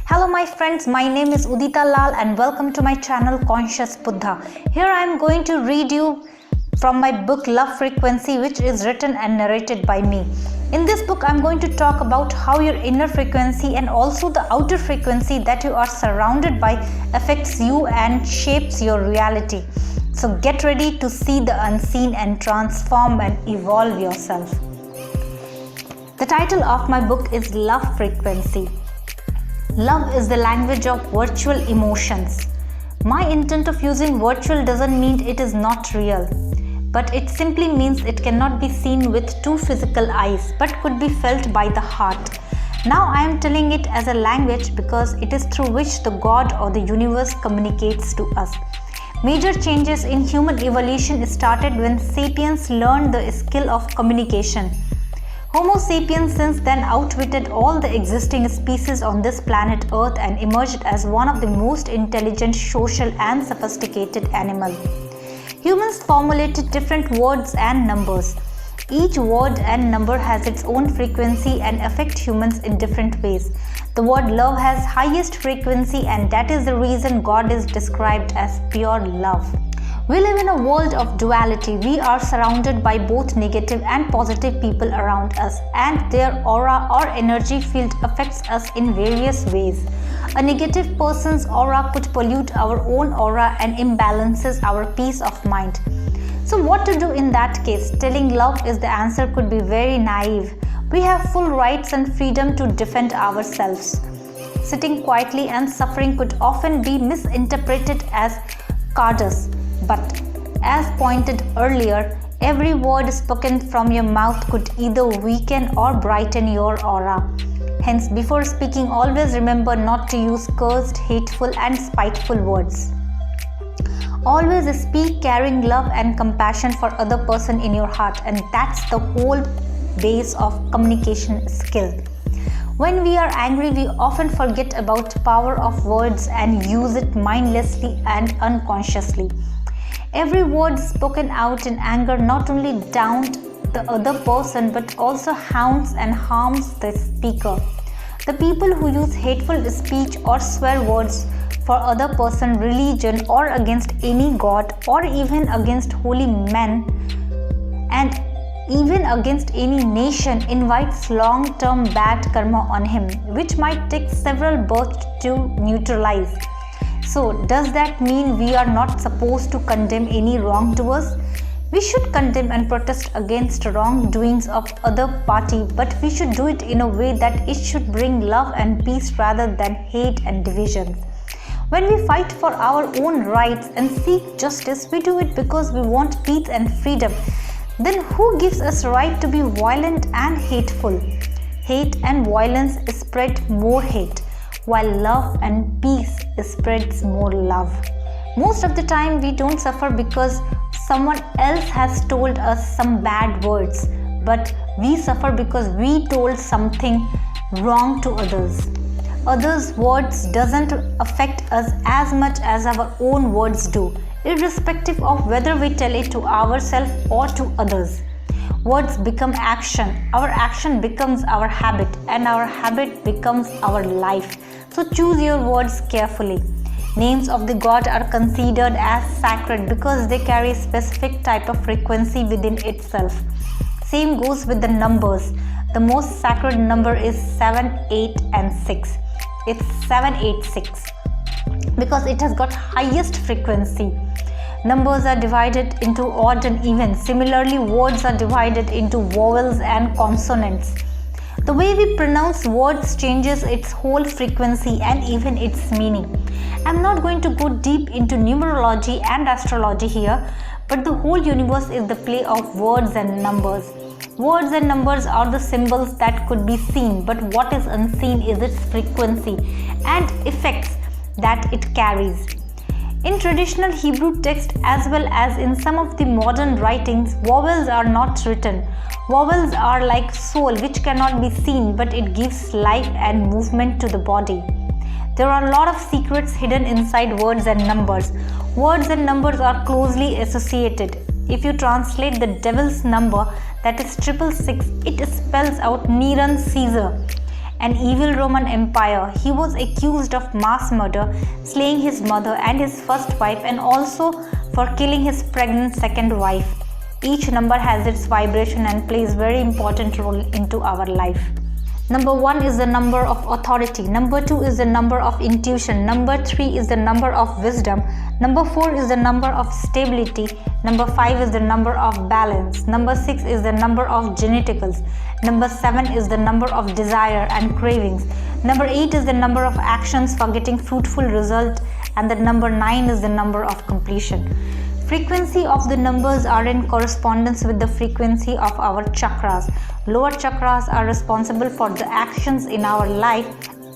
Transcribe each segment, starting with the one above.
Hello my friends, my name is Udita Lal and welcome to my channel Conscious Buddha. Here I am going to read you from my book Love Frequency, which is written and narrated by me. In this book I am going to talk about how your inner frequency and also the outer frequency that you are surrounded by affects you and shapes your reality. So get ready to see the unseen and transform and evolve yourself. The title of my book is Love Frequency. Love is the language of virtual emotions. My intent of using virtual doesn't mean it is not real, but it simply means it cannot be seen with two physical eyes but could be felt by the heart. Now I am telling it as a language because it is through which the God or the universe communicates to us. Major changes in human evolution started when sapiens learned the skill of communication. Homo sapiens since then outwitted all the existing species on this planet Earth and emerged as one of the most intelligent, social and sophisticated animals. Humans formulated different words and numbers. Each word and number has its own frequency and affect humans in different ways. The word love has highest frequency, and that is the reason God is described as pure love. We live in a world of duality. We are surrounded by both negative and positive people around us, and their aura or energy field affects us in various ways. A negative person's aura could pollute our own aura and imbalances our peace of mind. So what to do in that case? Telling love is the answer could be very naive. We have full rights and freedom to defend ourselves. Sitting quietly and suffering could often be misinterpreted as cowardice. But as pointed earlier, every word spoken from your mouth could either weaken or brighten your aura. Hence, before speaking, always remember not to use cursed, hateful and spiteful words. Always speak carrying love and compassion for other person in your heart, and that's the whole base of communication skill. When we are angry, we often forget about power of words and use it mindlessly and unconsciously. Every word spoken out in anger not only downs the other person but also haunts and harms the speaker. The people who use hateful speech or swear words for other person, religion or against any god or even against holy men and even against any nation invites long-term bad karma on him, which might take several births to neutralize. So, does that mean we are not supposed to condemn any wrongdoers? We should condemn and protest against wrongdoings of other party, but we should do it in a way that it should bring love and peace rather than hate and divisions. When we fight for our own rights and seek justice, we do it because we want peace and freedom. Then who gives us right to be violent and hateful? Hate and violence spread more hate, while love and peace spreads more love. Most of the time we don't suffer because someone else has told us some bad words, but we suffer because we told something wrong to others. Others' words doesn't affect us as much as our own words do, irrespective of whether we tell it to ourselves or to others. Words become action, our action becomes our habit, and our habit becomes our life. So choose your words carefully. Names of the God are considered as sacred because they carry a specific type of frequency within itself. Same goes with the numbers. The most sacred number is 7, 8 and 6. It's 786 because it has got highest frequency. Numbers are divided into odd and even. Similarly, words are divided into vowels and consonants. The way we pronounce words changes its whole frequency and even its meaning. I'm not going to go deep into numerology and astrology here, but the whole universe is the play of words and numbers. Words and numbers are the symbols that could be seen, but what is unseen is its frequency and effects that it carries. In traditional Hebrew text as well as in some of the modern writings, vowels are not written. Vowels are like soul which cannot be seen, but it gives life and movement to the body. There are a lot of secrets hidden inside words and numbers. Words and numbers are closely associated. If you translate the devil's number, that is 666, it spells out Neron Caesar. an evil Roman Empire. He was accused of mass murder, slaying his mother and his first wife, and also for killing his pregnant second wife. Each number has its vibration and plays very important role into our life. Number 1 is the number of authority. Number 2 is the number of intuition. Number 3 is the number of wisdom. Number 4 is the number of stability. Number 5 is the number of balance. Number 6 is the number of geneticals. Number 7 is the number of desire and cravings. Number 8 is the number of actions for getting fruitful result. And the number 9 is the number of completion. Frequency of the numbers are in correspondence with the frequency of our chakras. Lower chakras are responsible for the actions in our life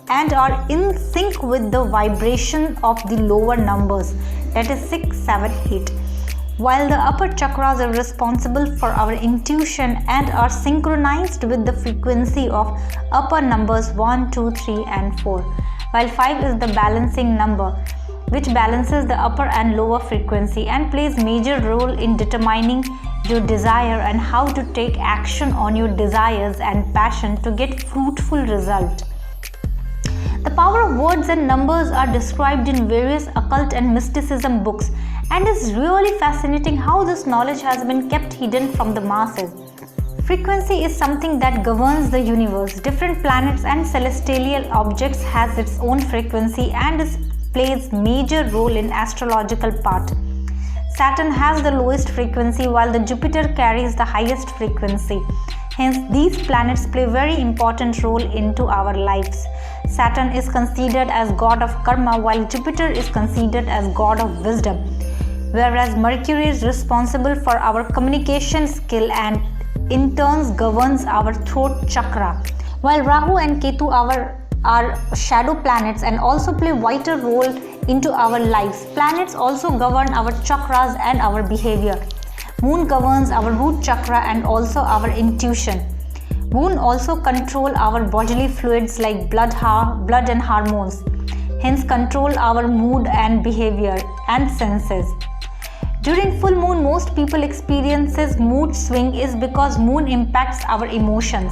and are in sync with the vibration of the lower numbers, that is 6, 7, 8. While the upper chakras are responsible for our intuition and are synchronized with the frequency of upper numbers 1, 2, 3 and 4. While 5 is the balancing number, which balances the upper and lower frequency and plays major role in determining your desire and how to take action on your desires and passion to get fruitful result. The power of words and numbers are described in various occult and mysticism books, and it's really fascinating how this knowledge has been kept hidden from the masses. Frequency is something that governs the universe. Different planets and celestial objects has its own frequency and plays major role in astrological part. Saturn has the lowest frequency while the Jupiter carries the highest frequency. Hence, these planets play very important role into our lives. Saturn is considered as god of karma while Jupiter is considered as god of wisdom. Whereas Mercury is responsible for our communication skill and in turn governs our throat chakra. While Rahu and Ketu are shadow planets and also play vital role into our lives. Planets also govern our chakras and our behavior. Moon governs our root chakra and also our intuition. Moon also control our bodily fluids like blood and hormones. Hence control our mood and behavior and senses. During full moon, most people experiences mood swing is because moon impacts our emotions.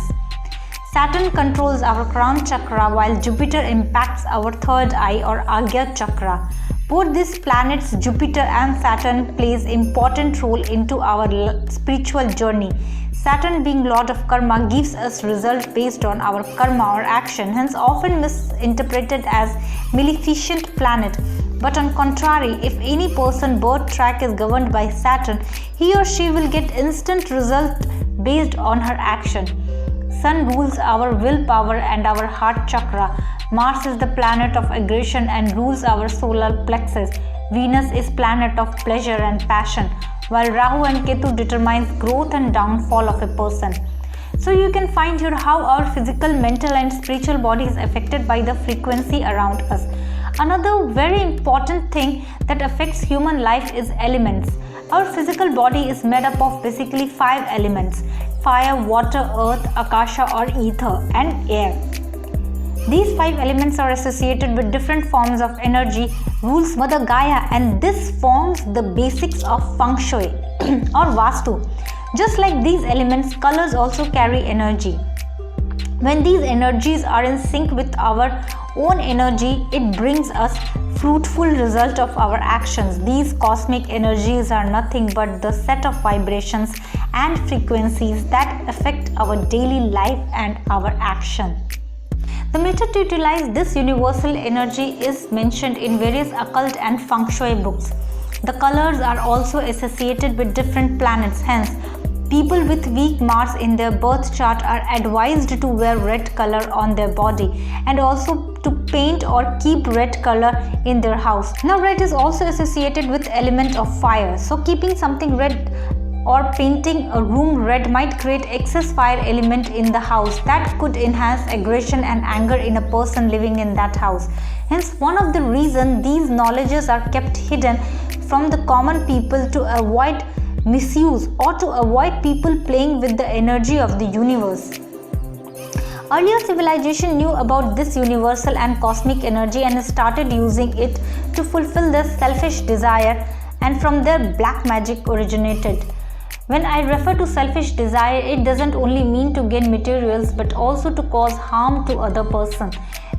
Saturn controls our crown chakra while Jupiter impacts our third eye or Agya chakra. Both these planets, Jupiter and Saturn, plays important role into our spiritual journey. Saturn, being lord of karma, gives us results based on our karma or action, hence often misinterpreted as maleficent planet. But on contrary, if any person birth track is governed by Saturn, he or she will get instant result based on her action. Sun rules our willpower and our heart chakra. Mars is the planet of aggression and rules our solar plexus. Venus is planet of pleasure and passion, while Rahu and Ketu determines growth and downfall of a person. So you can find here how our physical, mental and spiritual body is affected by the frequency around us. Another very important thing that affects human life is elements. Our physical body is made up of basically 5 elements: fire, water, earth, akasha or ether and air. These 5 elements are associated with different forms of energy, rules Mother Gaia, and this forms the basics of feng shui or vastu. Just like these elements, colors also carry energy. When these energies are in sync with our own energy, it brings us fruitful result of our actions. These cosmic energies are nothing but the set of vibrations and frequencies that affect our daily life and our action. The method to utilize this universal energy is mentioned in various occult and feng shui books. The colors are also associated with different planets, hence people with weak Mars in their birth chart are advised to wear red color on their body and also to paint or keep red color in their house. Now red is also associated with element of fire, so keeping something red or painting a room red might create excess fire element in the house that could enhance aggression and anger in a person living in that house. Hence, one of the reasons these knowledges are kept hidden from the common people to avoid misuse or to avoid people playing with the energy of the universe. Earlier civilization knew about this universal and cosmic energy and started using it to fulfill their selfish desire, and from there black magic originated. When I refer to selfish desire, it doesn't only mean to gain materials but also to cause harm to other person.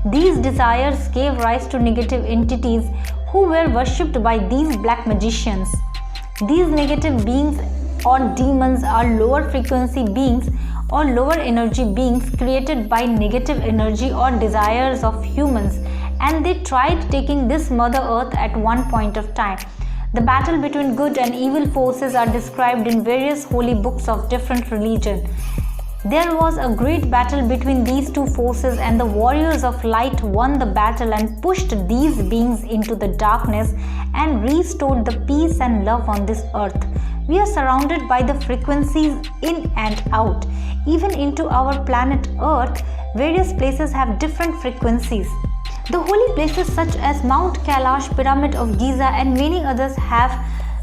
These desires gave rise to negative entities who were worshipped by these black magicians. These negative beings or demons are lower frequency beings or lower energy beings created by negative energy or desires of humans, and they tried taking this Mother Earth at one point of time. The battle between good and evil forces are described in various holy books of different religions. There was a great battle between these two forces, and the warriors of light won the battle and pushed these beings into the darkness and restored the peace and love on this earth. We are surrounded by the frequencies in and out. Even into our planet Earth, various places have different frequencies. The holy places such as Mount Kailash, Pyramid of Giza and many others have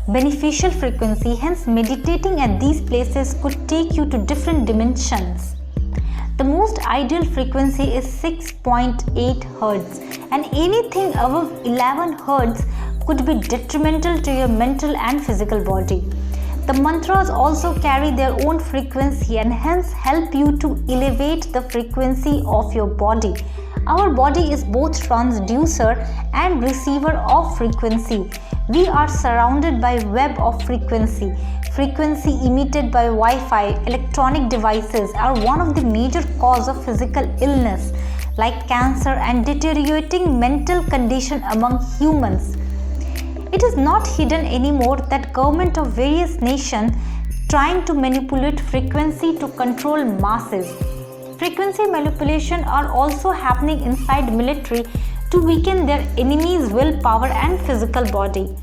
beneficial frequency, hence meditating at these places could take you to different dimensions. The most ideal frequency is 6.8 Hz, and anything above 11 Hz could be detrimental to your mental and physical body. The mantras also carry their own frequency and hence help you to elevate the frequency of your body. Our body is both transducer and receiver of frequency. We are surrounded by a web of frequency. Frequency emitted by Wi-Fi, electronic devices are one of the major causes of physical illness like cancer and deteriorating mental condition among humans. It is not hidden anymore that government of various nations trying to manipulate frequency to control masses. Frequency manipulation are also happening inside military to weaken their enemies' willpower and physical body.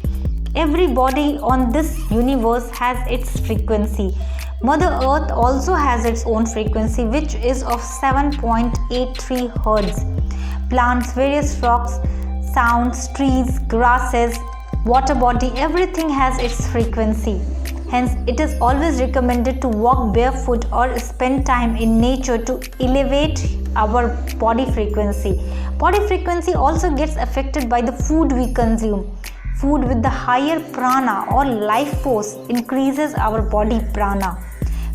Every body on this universe has its frequency. Mother Earth also has its own frequency, which is of 7.83 Hz. Plants, various rocks, sounds, trees, grasses, water body, everything has its frequency. Hence, it is always recommended to walk barefoot or spend time in nature to elevate our body frequency. Body frequency also gets affected by the food we consume. Food with the higher prana or life force increases our body prana.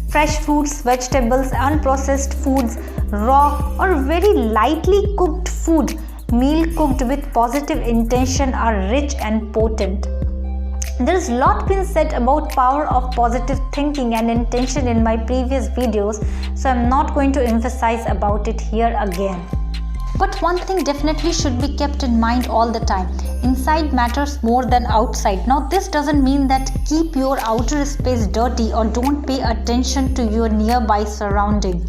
Fresh fruits, vegetables, unprocessed foods, raw or very lightly cooked food, meal cooked with positive intention are rich and potent. There is a lot been said about power of positive thinking and intention in my previous videos, so I am not going to emphasize about it here again. But one thing definitely should be kept in mind all the time. Inside matters more than outside. Now this doesn't mean that keep your outer space dirty or don't pay attention to your nearby surrounding.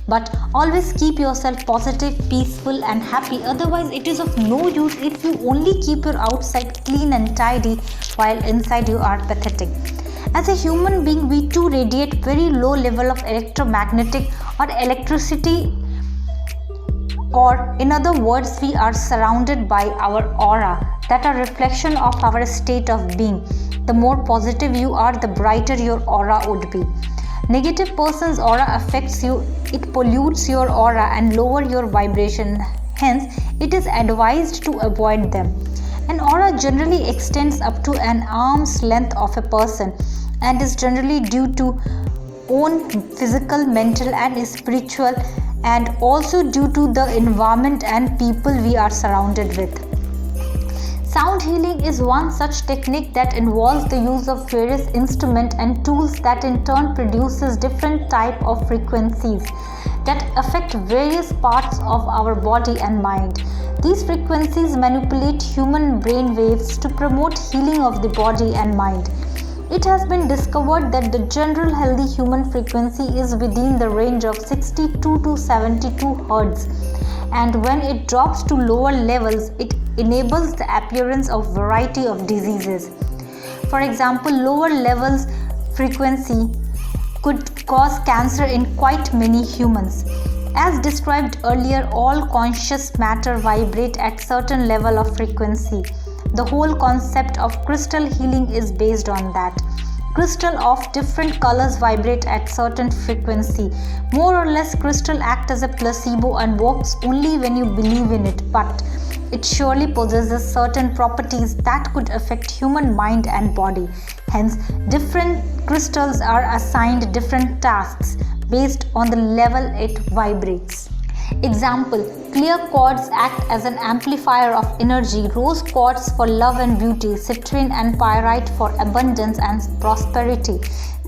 But always keep yourself positive, peaceful and happy. Otherwise it is of no use if you only keep your outside clean and tidy while inside you are pathetic. As a human being, we too radiate very low level of electromagnetic or electricity, or in other words, we are surrounded by our aura, that are reflection of our state of being. The more positive you are, the brighter your aura would be. Negative person's aura affects you, it pollutes your aura and lower your vibration. Hence, it is advised to avoid them. An aura generally extends up to an arm's length of a person and is generally due to own physical, mental and spiritual, and also due to the environment and people we are surrounded with. Sound healing is one such technique that involves the use of various instruments and tools that in turn produces different type of frequencies that affect various parts of our body and mind. These frequencies manipulate human brain waves to promote healing of the body and mind. It has been discovered that the general healthy human frequency is within the range of 62 to 72 Hz, and when it drops to lower levels, it enables the appearance of variety of diseases. For example, lower levels frequency could cause cancer in quite many humans. As described earlier, all conscious matter vibrate at certain level of frequency. The whole concept of crystal healing is based on that. Crystal of different colors vibrate at certain frequency. More or less, crystal act as a placebo and works only when you believe in it, but it surely possesses certain properties that could affect human mind and body. Hence, different crystals are assigned different tasks based on the level it vibrates. Example: clear quartz act as an amplifier of energy, rose quartz for love and beauty, citrine and pyrite for abundance and prosperity,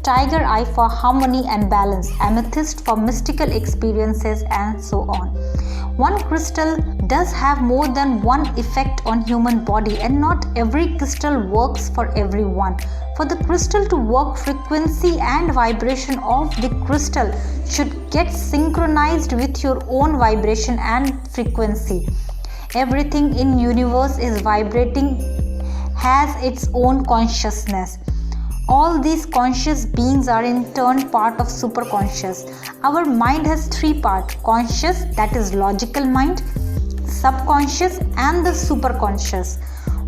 tiger eye for harmony and balance, amethyst for mystical experiences, and so on. One crystal does have more than one effect on human body, and not every crystal works for everyone. For the crystal to work, frequency and vibration of the crystal should get synchronized with your own vibration and frequency. Everything in universe is vibrating, has its own consciousness. All these conscious beings are in turn part of superconscious. Our mind has three parts: conscious, that is logical mind, subconscious, and the superconscious.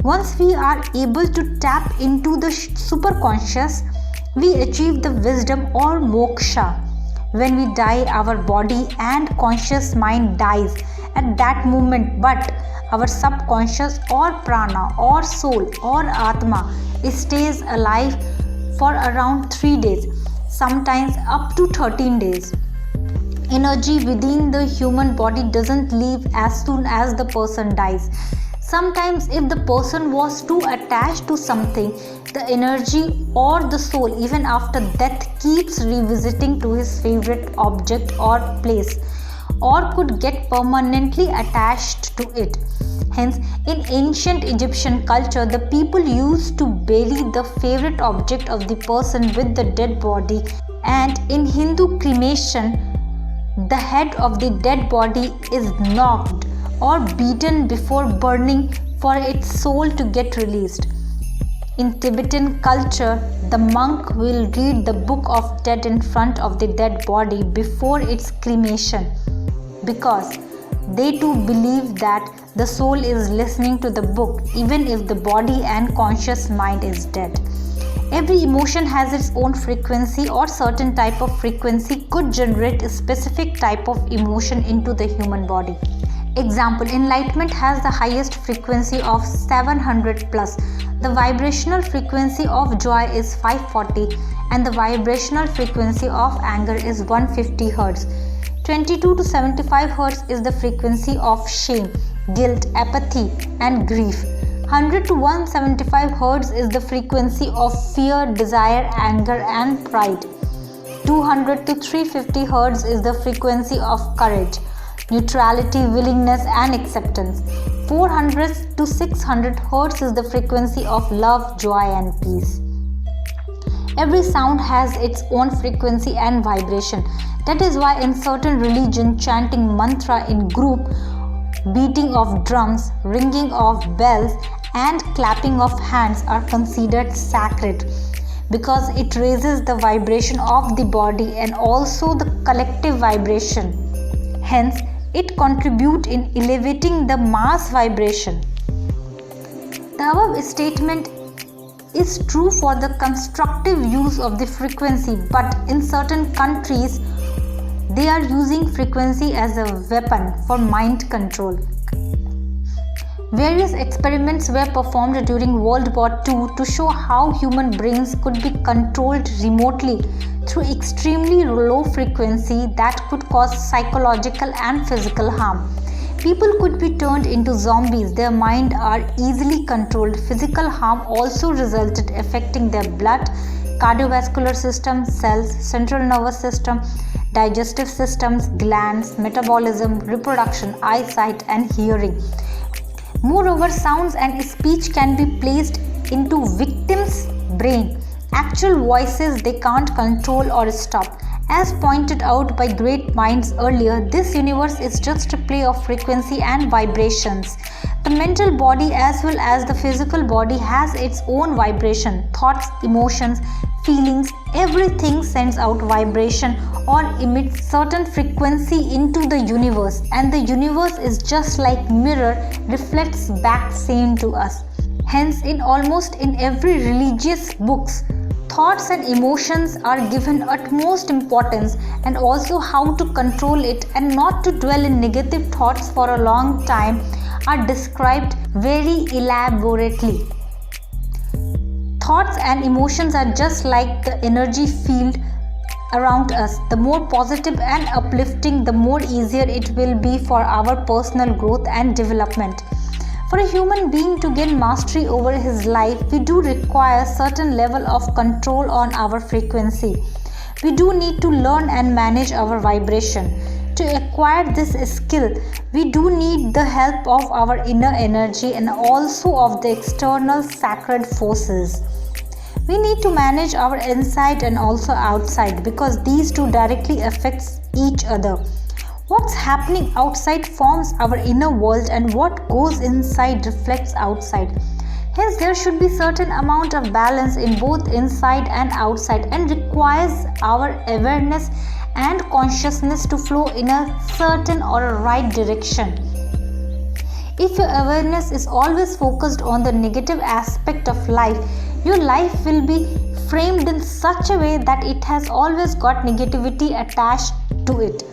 Once we are able to tap into the superconscious, we achieve the wisdom or moksha. When we die, our body and conscious mind dies at that moment, but our subconscious or prana or soul or atma stays alive for around 3 days, sometimes up to 13 days. Energy within the human body doesn't leave as soon as the person dies. Sometimes, if the person was too attached to something, the energy or the soul, even after death, keeps revisiting to his favorite object or place, or could get permanently attached to it. Hence, in ancient Egyptian culture, the people used to bury the favorite object of the person with the dead body, and in Hindu cremation, the head of the dead body is knocked or beaten before burning for its soul to get released. In Tibetan culture, the monk will read the Book of Dead in front of the dead body before its cremation, because they too believe that the soul is listening to the book even if the body and conscious mind is dead. Every emotion has its own frequency, or certain type of frequency could generate a specific type of emotion into the human body. Example: enlightenment has the highest frequency of 700 plus. The vibrational frequency of joy is 540 and the vibrational frequency of anger is 150 Hz. 22 to 75 Hz is the frequency of shame, guilt, apathy and grief. 100 to 175 Hz is the frequency of fear, desire, anger and pride. 200 to 350 Hz is the frequency of courage, neutrality, willingness and acceptance. 400 to 600 Hz is the frequency of love, joy and peace. Every sound has its own frequency and vibration. That is why in certain religion, chanting mantra in group, beating of drums, ringing of bells and clapping of hands are considered sacred, because it raises the vibration of the body and also the collective vibration. Hence, it contributes in elevating the mass vibration. The above statement is true for the constructive use of the frequency, but in certain countries, they are using frequency as a weapon for mind control. Various experiments were performed during World War II to show how human brains could be controlled remotely through extremely low frequency that could cause psychological and physical harm. People could be turned into zombies, their mind are easily controlled. Physical harm also resulted, affecting their blood, cardiovascular system, cells, central nervous system, digestive systems, glands, metabolism, reproduction, eyesight and hearing. Moreover, sounds and speech can be placed into victims' brain. Actual voices they can't control or stop. As pointed out by great minds earlier, this universe is just a play of frequency and vibrations. The mental body as well as the physical body has its own vibration. Thoughts, emotions, feelings, everything sends out vibration or emits certain frequency into the universe, and the universe is just like mirror, reflects back same to us. Hence, in almost in every religious books, Thoughts and emotions are given utmost importance, and also how to control it and not to dwell in negative thoughts for a long time are described very elaborately. Thoughts and emotions are just like the energy field around us. The more positive and uplifting, the more easier it will be for our personal growth and development. For a human being to gain mastery over his life, we do require certain level of control on our frequency. We do need to learn and manage our vibration. To acquire this skill, we do need the help of our inner energy and also of the external sacred forces. We need to manage our inside and also outside, because these two directly affects each other. What's happening outside forms our inner world, and what goes inside reflects outside. Hence, there should be certain amount of balance in both inside and outside, and requires our awareness and consciousness to flow in a certain or a right direction. If your awareness is always focused on the negative aspect of life, your life will be framed in such a way that it has always got negativity attached to it.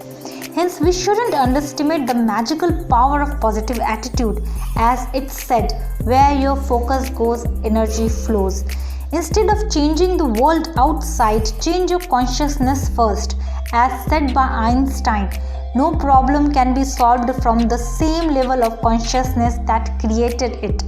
Hence, we shouldn't underestimate the magical power of positive attitude. As it's said, where your focus goes, energy flows. Instead of changing the world outside, change your consciousness first. As said by Einstein, no problem can be solved from the same level of consciousness that created it.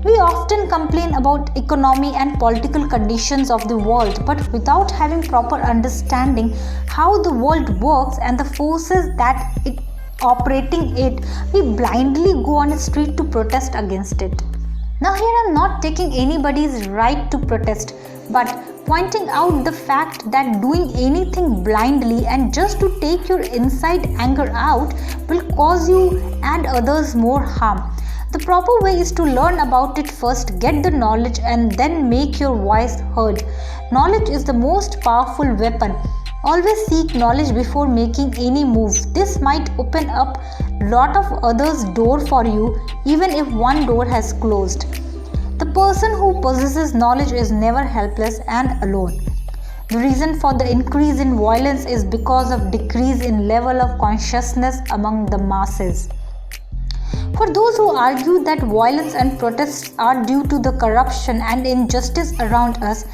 We often complain about economy and political conditions of the world, but without having proper understanding how the world works and the forces that it operating it, we blindly go on the street to protest against it. Now here I am not taking anybody's right to protest, but pointing out the fact that doing anything blindly and just to take your inside anger out will cause you and others more harm. The proper way is to learn about it first, get the knowledge, and then make your voice heard. Knowledge is the most powerful weapon. Always seek knowledge before making any move. This might open up a lot of others' door for you, even if one door has closed. The person who possesses knowledge is never helpless and alone. The reason for the increase in violence is because of decrease in level of consciousness among the masses. For those who argue that violence and protests are due to the corruption and injustice around us,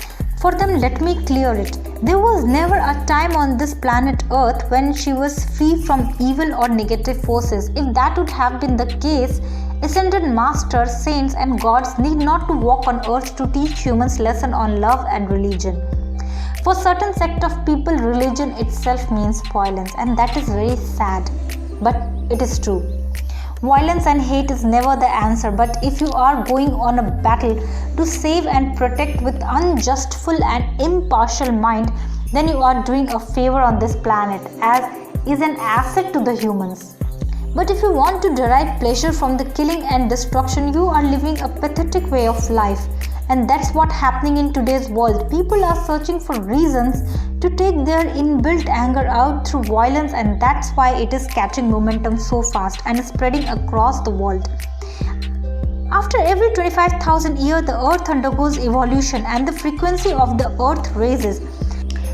for them let me clear it. There was never a time on this planet Earth when she was free from evil or negative forces. If that would have been the case, ascended masters, saints and gods need not to walk on earth to teach humans lesson on love and religion. For certain sect of people, religion itself means violence, and that is very sad, but it is true. Violence and hate is never the answer, but if you are going on a battle to save and protect with unjustful and impartial mind, then you are doing a favor on this planet, as is an asset to the humans. But if you want to derive pleasure from the killing and destruction, you are living a pathetic way of life. And that's what's happening in today's world. People are searching for reasons to take their inbuilt anger out through violence, and that's why it is catching momentum so fast and spreading across the world. After every 25,000 years, the earth undergoes evolution and the frequency of the earth raises.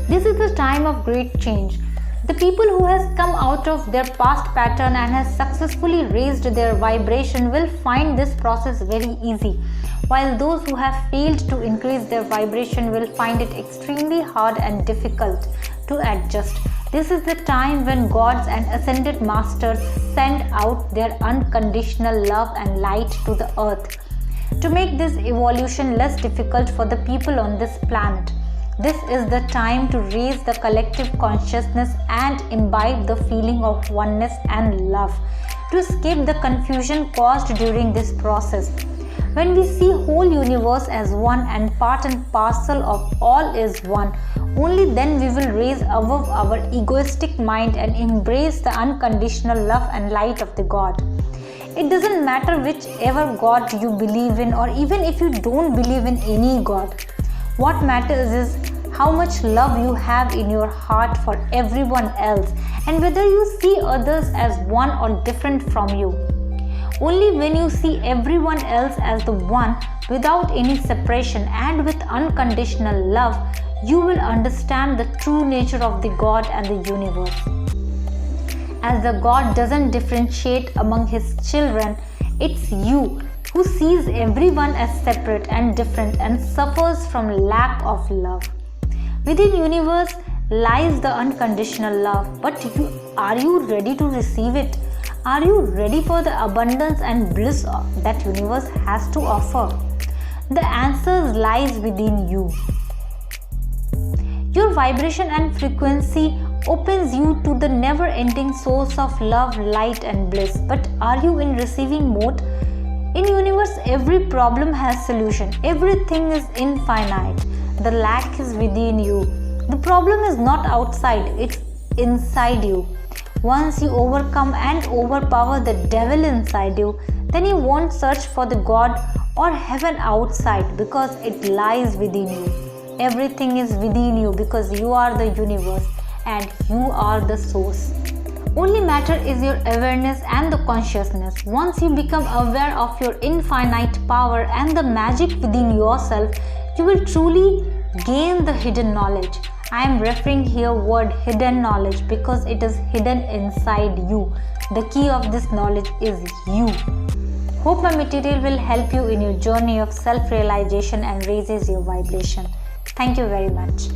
This is the time of great change. The people who has come out of their past pattern and has successfully raised their vibration will find this process very easy, while those who have failed to increase their vibration will find it extremely hard and difficult to adjust. This is the time when gods and ascended masters send out their unconditional love and light to the earth to make this evolution less difficult for the people on this planet. This is the time to raise the collective consciousness and imbibe the feeling of oneness and love, to escape the confusion caused during this process. When we see whole universe as one and part and parcel of all is one, only then we will raise above our egoistic mind and embrace the unconditional love and light of the God. It doesn't matter whichever God you believe in, or even if you don't believe in any God. What matters is how much love you have in your heart for everyone else, and whether you see others as one or different from you. Only when you see everyone else as the one without any separation and with unconditional love, you will understand the true nature of the God and the universe. As the God doesn't differentiate among his children, it's you who sees everyone as separate and different and suffers from lack of love. Within universe lies the unconditional love, but are you ready to receive it? Are you ready for the abundance and bliss that universe has to offer? The answer lies within you. Your vibration and frequency opens you to the never-ending source of love, light and bliss. But are you in receiving mode? In universe, every problem has solution. Everything is infinite. The lack is within you. The problem is not outside, it's inside you. Once you overcome and overpower the devil inside you, then you won't search for the God or heaven outside, because it lies within you. Everything is within you because you are the universe and you are the source. Only matter is your awareness and the consciousness. Once you become aware of your infinite power and the magic within yourself, you will truly gain the hidden knowledge. I am referring here word hidden knowledge because it is hidden inside you. The key of this knowledge is you. Hope my material will help you in your journey of self-realization and raises your vibration. Thank you very much.